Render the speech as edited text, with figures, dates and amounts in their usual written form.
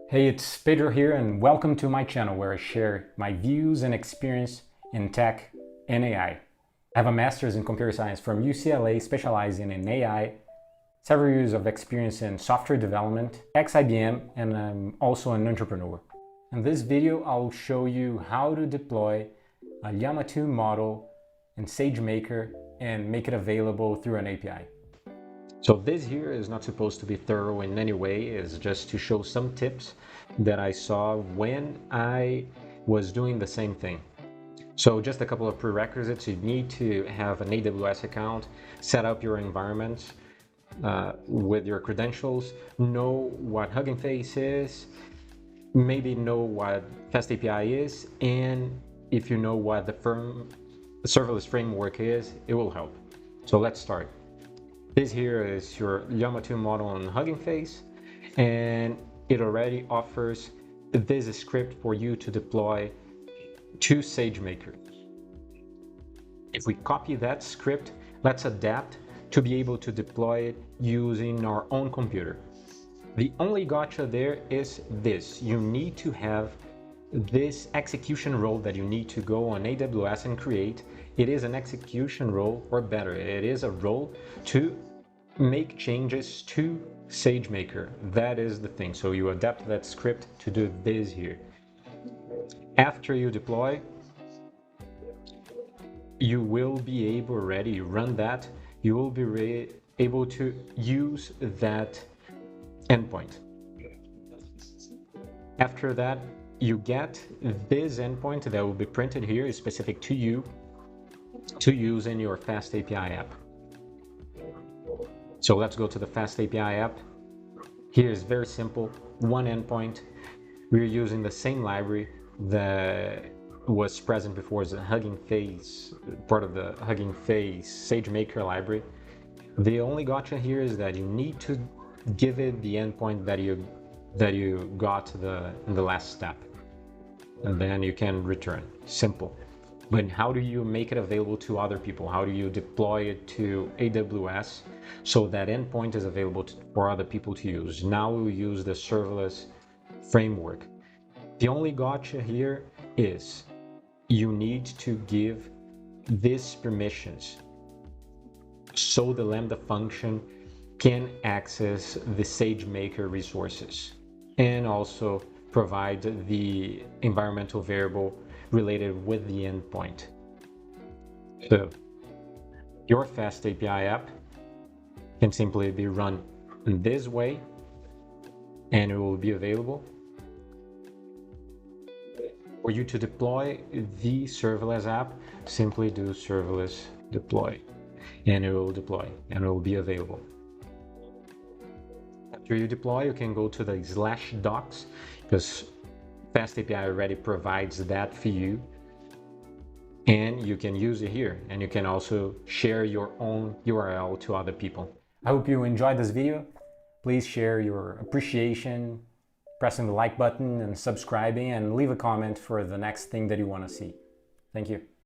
Hey, it's Pedro here and welcome to my channel where I share my views and experience in tech and AI. I have a master's in computer science from UCLA specializing in AI, several years of experience in software development, ex-IBM, and I'm also an entrepreneur. In this video, I'll show you how to deploy a Llama2 model in Sagemaker and make it available through an API. So this here is not supposed to be thorough in any way, it's just to show some tips that I saw when I was doing the same thing. So just a couple of prerequisites: you need to have an AWS account, set up your environment with your credentials, know what Hugging Face is, maybe know what FastAPI is, and if you know what the serverless framework is, it will help. So let's start. This here is your Llama2 model on Hugging Face, and it already offers this script for you to deploy to Sagemaker. If we copy that script, let's adapt to be able to deploy it using our own computer. The only gotcha there is this: you need to have this execution role that you need to go on AWS and create. It is an execution role, or better, it is a role to make changes to Sagemaker. That is the thing. So you adapt that script to do this here. After you deploy, you will be able, already run that, you will be able to use that endpoint. After that, you get this endpoint that will be printed here, is specific to you, to use in your FastAPI app. So let's go to the FastAPI app. Here is very simple, one endpoint. We're using the same library that was present before as a Hugging Face, part of the Hugging Face Sagemaker library. The only gotcha here is that you need to give it the endpoint that you got in the last step, and then you can return. Simple. But how do you make it available to other people? How do you deploy it to AWS so that endpoint is available for other people to use? Now we'll use the serverless framework. The only gotcha here is you need to give these permissions so the Lambda function can access the Sagemaker resources and also provide the environmental variable related with the endpoint. So your FastAPI app can simply be run in this way, and it will be available for you to deploy the serverless app. Simply do serverless deploy, and it will deploy and it will be available. After you deploy, you can go to the /docs, because FastAPI already provides that for you, and you can use it here, and you can also share your own URL to other people. I hope you enjoyed this video. Please share your appreciation, pressing the like button and subscribing, and leave a comment for the next thing that you want to see. Thank you.